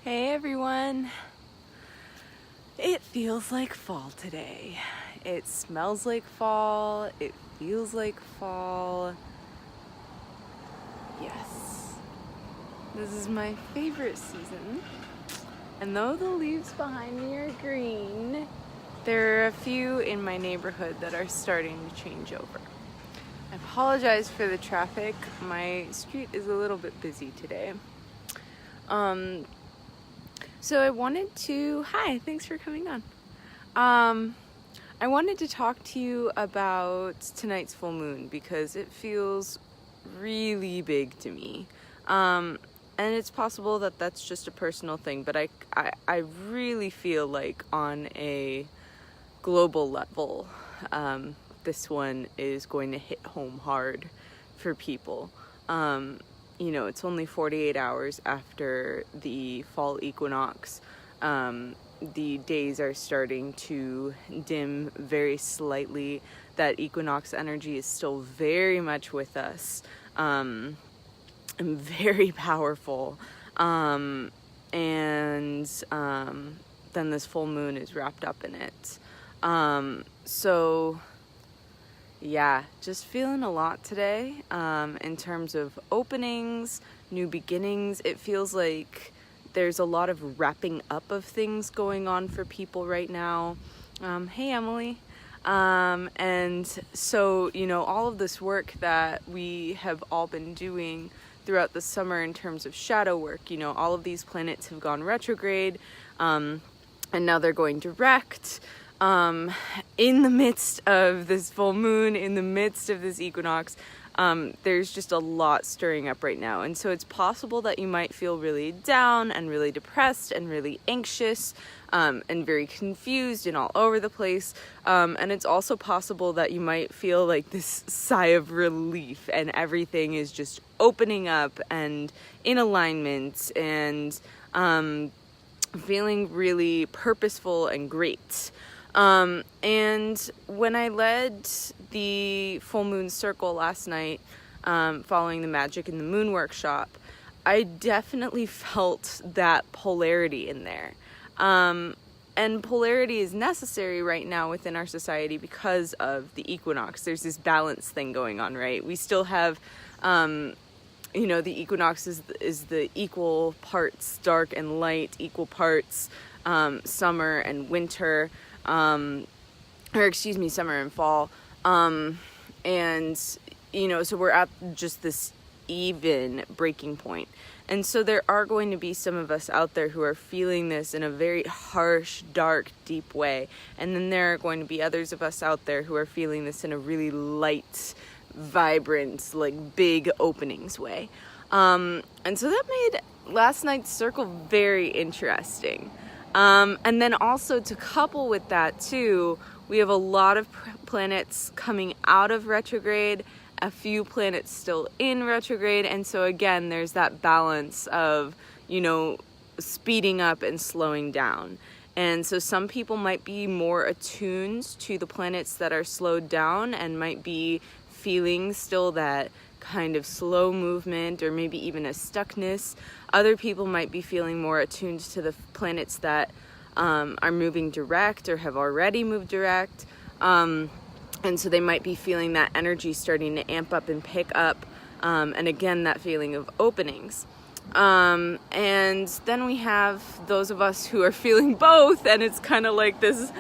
Hey everyone! It feels like fall today. It smells like fall. It feels like fall. Yes. This is my favorite season. And though the leaves behind me are green, there are a few in my neighborhood that are starting to change over. I apologize for the traffic. My street is a little bit busy today. So I wanted to, hi, thanks for coming on. I wanted to talk to you about tonight's full moon because it feels really big to me. And it's possible that that's just a personal thing, but I really feel like on a global level, this one is going to hit home hard for people. You know, it's only 48 hours after the fall equinox. The days are starting to dim very slightly. That equinox energy is still very much with us, and very powerful. And then this full moon is wrapped up in it. So yeah, just feeling a lot today in terms of openings, new beginnings. It feels like there's a lot of wrapping up of things going on for people right now. Hey, Emily. And so, you know, all of this work that we have all been doing throughout the summer in terms of shadow work, you know, all of these planets have gone retrograde, and now they're going direct. In the midst of this full moon, in the midst of this equinox, there's just a lot stirring up right now. And so it's possible that you might feel really down and really depressed and really anxious, and very confused and all over the place. And it's also possible that you might feel like this sigh of relief and everything is just opening up and in alignment and, feeling really purposeful and great. And when I led the full moon circle last night, following the Magic in the Moon workshop, I definitely felt that polarity in there. And polarity is necessary right now within our society because of the equinox. There's this balance thing going on, right? We still have, you know, the equinox is the equal parts dark and light, equal parts summer and winter. Summer and fall. And, you know, so we're at just this even breaking point. And so there are going to be some of us out there who are feeling this in a very harsh, dark, deep way. And then there are going to be others of us out there who are feeling this in a really light, vibrant, like big openings way. And so that made last night's circle very interesting. And then also to couple with that too, we have a lot of planets coming out of retrograde, a few planets still in retrograde. And so again, there's that balance of, you know, speeding up and slowing down. And so some people might be more attuned to the planets that are slowed down and might be feeling still that kind of slow movement or maybe even a stuckness. Other people might be feeling more attuned to the planets that are moving direct or have already moved direct. And so they might be feeling that energy starting to amp up and pick up. And again, that feeling of openings. And then we have those of us who are feeling both, and it's kind of like this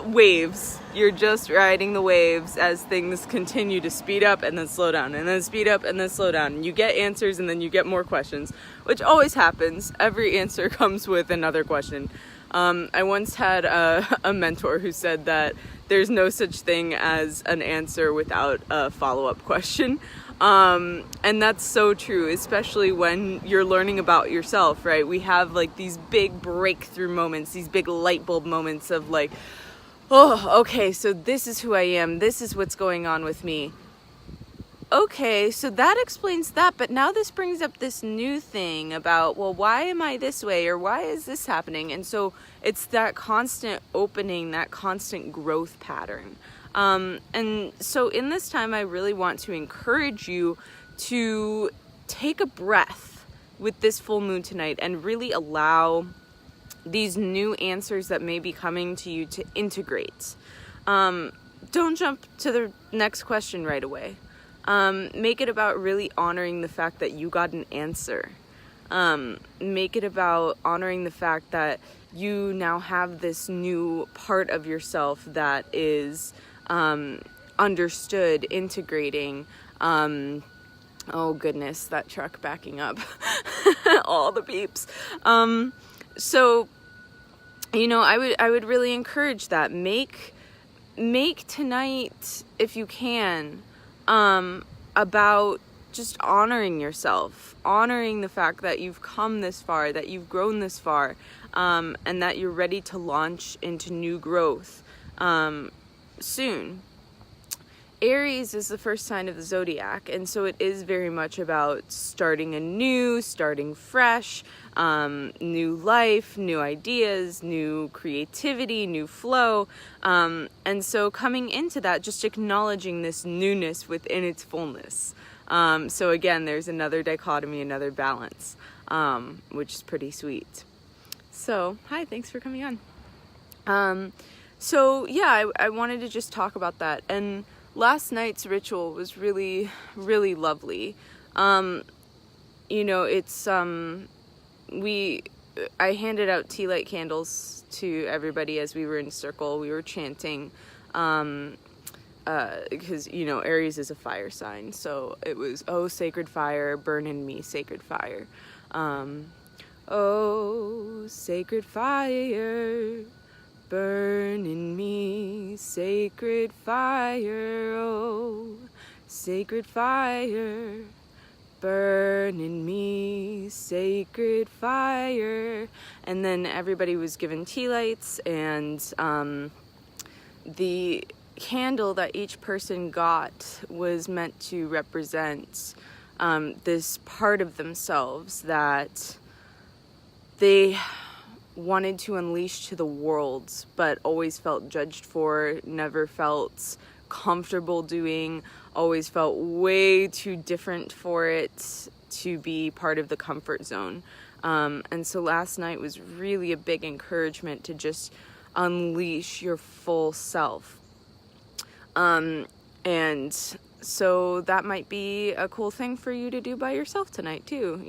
waves. You're just riding the waves as things continue to speed up and then slow down and then speed up and then slow down. You get answers and then you get more questions, which always happens. Every answer comes with another question. I once had a mentor who said that there's no such thing as an answer without a follow-up question. And that's so true, especially when you're learning about yourself, right? We have like these big breakthrough moments, these big light bulb moments of like, oh, okay, so this is who I am. This is what's going on with me. Okay, so that explains that, but now this brings up this new thing about, well, why am I this way, or why is this happening? And so it's that constant opening, that constant growth pattern. And so in this time, I really want to encourage you to take a breath, with this full moon tonight and really allow these new answers that may be coming to you to integrate. Don't jump to the next question right away. Make it about really honoring the fact that you got an answer. Make it about honoring the fact that you now have this new part of yourself that is understood, integrating. Oh goodness, that truck backing up. All the beeps. So, I would really encourage that. Make tonight, if you can, about just honoring yourself, honoring the fact that you've come this far, that you've grown this far, and that you're ready to launch into new growth soon. Aries is the first sign of the zodiac, and so it is very much about starting anew, starting fresh, new life, new ideas, new creativity, new flow. And so coming into that, just acknowledging this newness within its fullness. So again, there's another dichotomy, another balance, which is pretty sweet. So, hi, thanks for coming on. So yeah, I wanted to just talk about that. And last night's ritual was really, really lovely. It's, I handed out tea light candles to everybody as we were in circle. We were chanting, because, Aries is a fire sign. So it was, oh, sacred fire, burn in me, sacred fire. Oh, sacred fire, burn in me, sacred fire, oh, sacred fire, burn in me, sacred fire. And then everybody was given tea lights, and the candle that each person got was meant to represent this part of themselves that they wanted to unleash to the world, but always felt judged for, never felt comfortable doing, always felt way too different for it to be part of the comfort zone. And so last night was really a big encouragement to just unleash your full self. And so that might be a cool thing for you to do by yourself tonight too.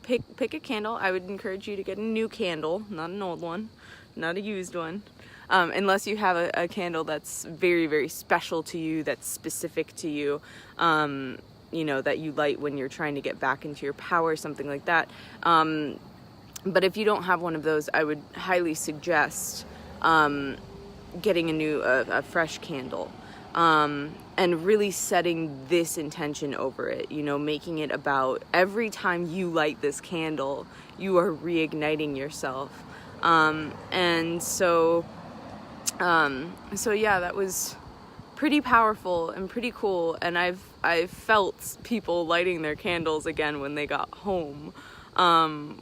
Pick a candle. I would encourage you to get a new candle, not an old one, not a used one. Unless you have a candle that's very, very special to you, that's specific to you, that you light when you're trying to get back into your power, something like that. But if you don't have one of those, I would highly suggest getting a fresh candle. And really setting this intention over it, making it about every time you light this candle, you are reigniting yourself. So yeah, that was pretty powerful and pretty cool. And I've felt people lighting their candles again when they got home,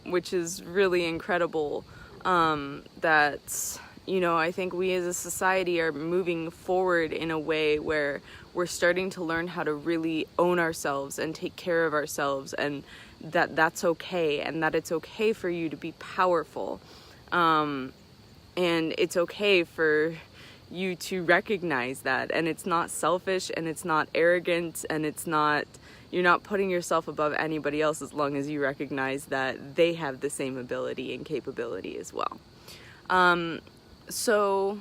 which is really incredible. That, I think we as a society are moving forward in a way where we're starting to learn how to really own ourselves and take care of ourselves, and that's okay, and that it's okay for you to be powerful. And it's okay for you to recognize that, and it's not selfish, and it's not arrogant, and you're not putting yourself above anybody else as long as you recognize that they have the same ability and capability as well. So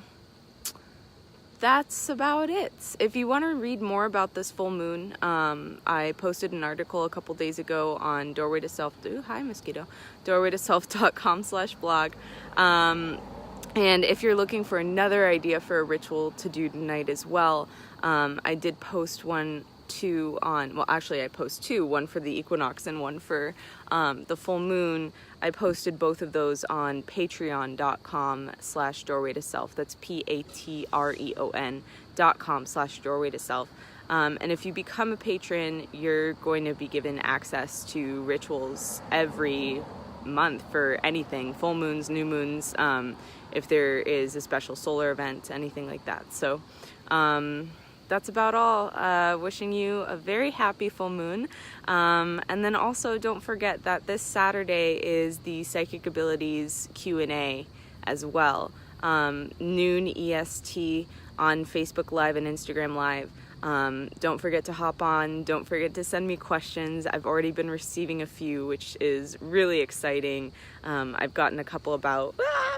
that's about it. If you want to read more about this full moon, I posted an article a couple days ago on Doorway to Self. Hi, mosquito. doorwaytoself.com/blog. And if you're looking for another idea for a ritual to do tonight as well, I did post I post two, one for the equinox and one for the full moon. I posted both of those on patreon.com/doorwaytoself. That's patreon.com/doorwaytoself. And if you become a patron, you're going to be given access to rituals every month for anything, full moons, new moons, if there is a special solar event, anything like that. So that's about all. Wishing you a very happy full moon. And then also don't forget that this Saturday is the Psychic Abilities Q&A as well. Noon EST on Facebook Live and Instagram Live. Don't forget to hop on. Don't forget to send me questions. I've already been receiving a few, which is really exciting. I've gotten a couple about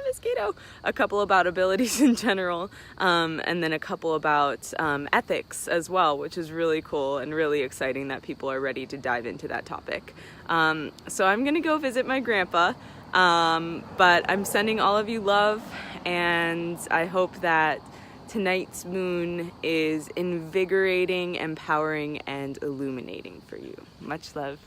mosquito, a couple about abilities in general, and then a couple about ethics as well, which is really cool and really exciting that people are ready to dive into that topic. So I'm gonna go visit my grandpa, but I'm sending all of you love, and I hope that tonight's moon is invigorating, empowering, and illuminating for you. Much love.